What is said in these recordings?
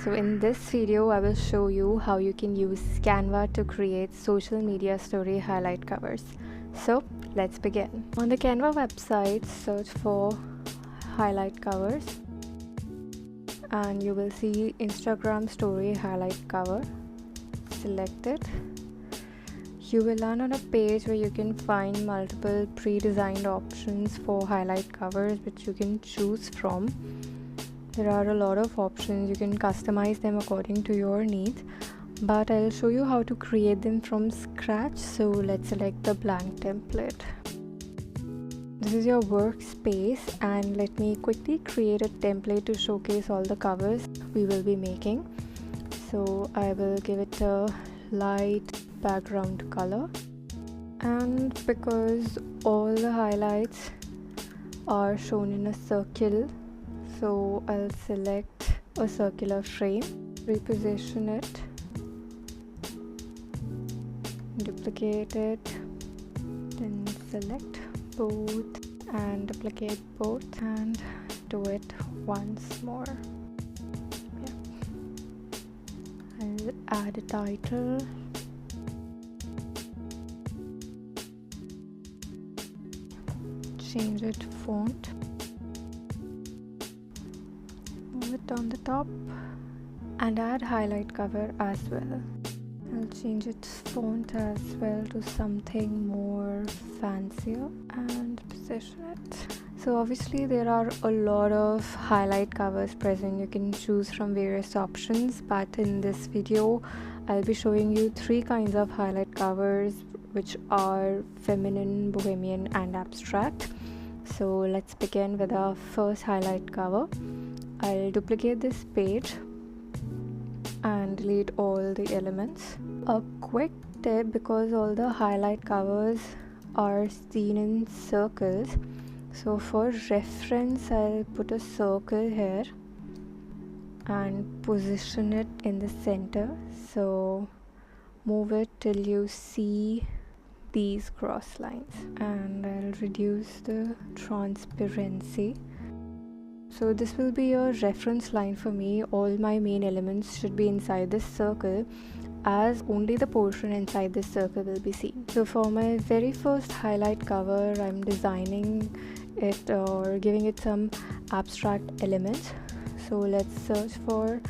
So in this video, I will show you how you can use Canva to create social media story highlight covers. So let's begin. On the Canva website, search for highlight covers and you will see Instagram story highlight cover. Select it. You will land on a page where you can find multiple pre-designed options for highlight covers which you can choose from. There are a lot of options. You can customize them according to your needs, but I'll show you how to create them from scratch. So let's select the blank template. This is your workspace, and let me quickly create a template to showcase all the covers we will be making. So I will give it a light background color, and because all the highlights are shown in a circle, so I'll select a circular frame, reposition it, duplicate it, then select both and duplicate both and do it once more. I'll add a title, change it font, move it on the top and add highlight cover as well. I'll change its font as well to something more fancier and position it. So obviously there are a lot of highlight covers present. You can choose from various options, but in this video I'll be showing you 3 kinds of highlight covers which are feminine, bohemian and abstract. So let's begin with our first highlight cover. I'll duplicate this page and delete all the elements. A quick tip, because all the highlight covers are seen in circles, so for reference I'll put a circle here and position it in the center. So move it till you see these cross lines, and I'll reduce the transparency. So this will be a reference line for me. All my main elements should be inside this circle, as only the portion inside this circle will be seen. So for my very first highlight cover, I'm designing it or giving it some abstract elements. So let's search for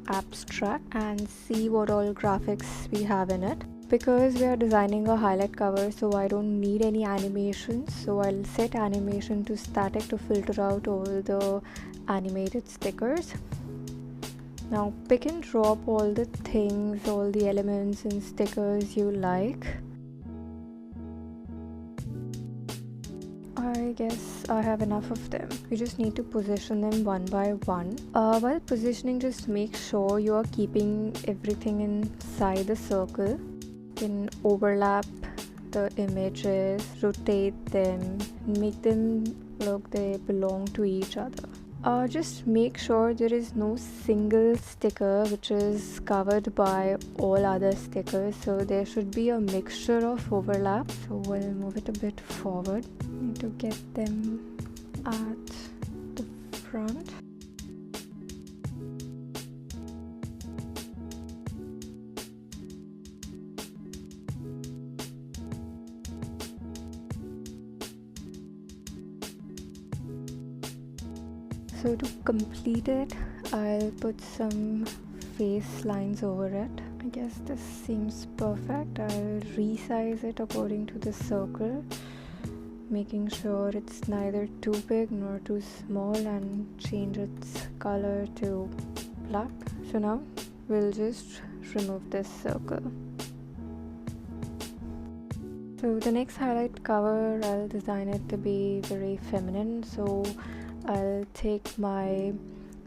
abstract and see what all graphics we have in it. Because we are designing a highlight cover, so I don't need any animations, so I'll set animation to static to filter out all the animated stickers. Now pick and drop all the things, all the elements and stickers you like. I guess I have enough of them. You just need to position them one by one. While positioning, just make sure you are keeping everything inside the circle. You can overlap the images, rotate them, make them look they belong to each other. Just make sure there is no single sticker which is covered by all other stickers, so there should be a mixture of overlap. So we'll move it a bit forward. Need to get them at the front. So to complete it, I'll put some face lines over it. I guess this seems perfect. I'll resize it according to the circle, making sure it's neither too big nor too small, and change its color to black. So now we'll just remove this circle. So the next highlight cover, I'll design it to be very feminine. So I'll take my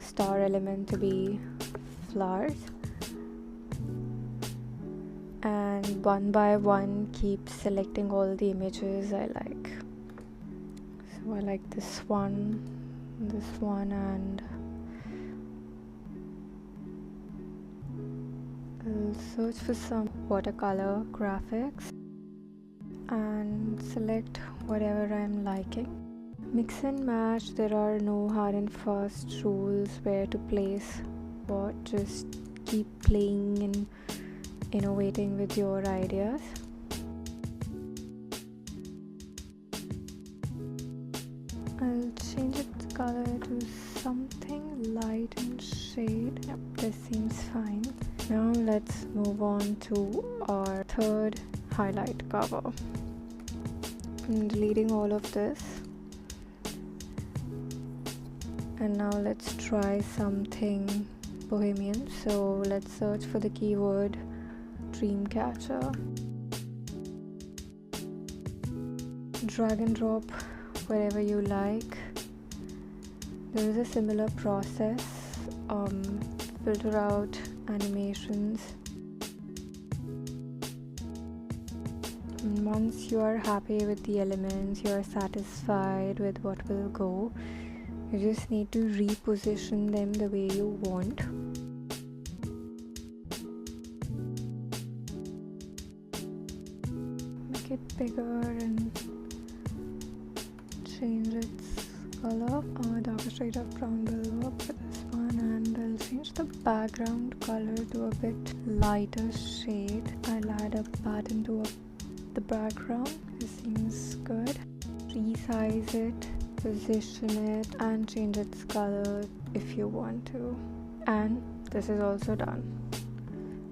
star element to be flowers, and one by one keep selecting all the images I like. So I like this one, and I'll search for some watercolor graphics and select whatever I'm liking. Mix and match. There are no hard and fast rules where to place what, just keep playing and innovating with your ideas. I'll change its color to something light in shade. Yep, this seems fine. Now let's move on to our third highlight cover. I'm deleting all of this. And now let's try something bohemian. So let's search for the keyword Dreamcatcher. Drag and drop wherever you like. There is a similar process. Filter out animations. And once you are happy with the elements, you are satisfied with what will go, you just need to reposition them the way you want. Make it bigger and change its color. Darker shade of brown will work for this one, and I'll change the background color to a bit lighter shade. I'll add a pattern to the background. This seems good. Resize it, position it, and change its color if you want to. And this is also done.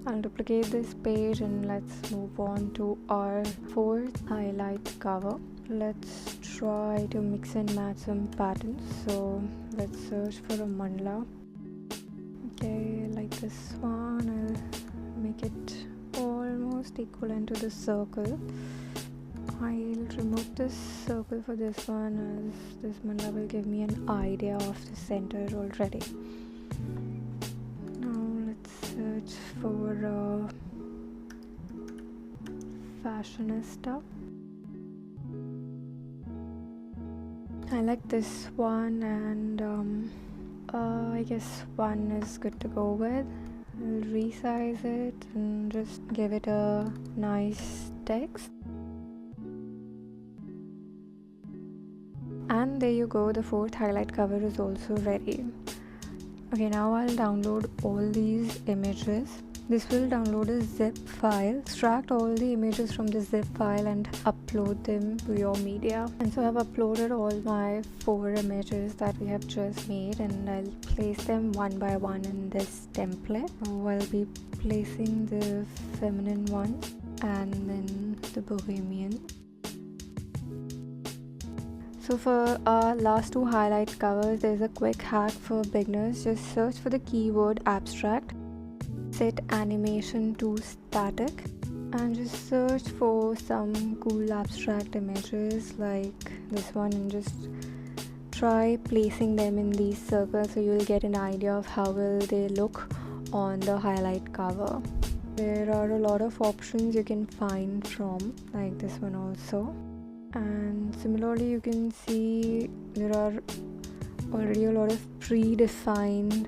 I'll duplicate this page and let's move on to our fourth highlight cover. Let's try to mix and match some patterns. So let's search for a mandala. Okay, like this one, I'll make it almost equivalent to the circle. I'll remove this circle for this one, as this mandala will give me an idea of the center already. Now let's search for a fashionista. I like this one, and I guess one is good to go with. I'll resize it and just give it a nice text. And there you go, the fourth highlight cover is also ready. Okay, now I'll download all these images. This will download a zip file. Extract all the images from the zip file and upload them to your media. And so I've uploaded all my 4 images that we have just made, and I'll place them one by one in this template. So I'll be placing the feminine one and then the bohemian. So for our last 2 highlight covers, there's a quick hack for beginners. Just search for the keyword abstract, set animation to static, and just search for some cool abstract images like this one, and just try placing them in these circles so you'll get an idea of how will they look on the highlight cover. There are a lot of options you can find from, like this one also. And similarly, you can see there are already a lot of predefined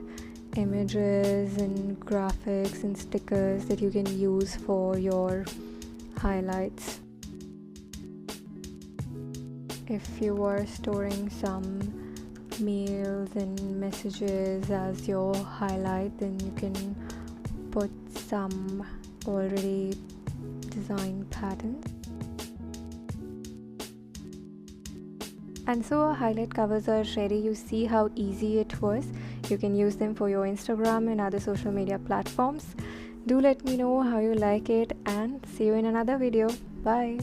images and graphics and stickers that you can use for your highlights. If you are storing some mails and messages as your highlight, then you can put some already designed patterns. And so our highlight covers are ready. You see how easy it was. You can use them for your Instagram and other social media platforms. Do let me know how you like it, and see you in another video. Bye.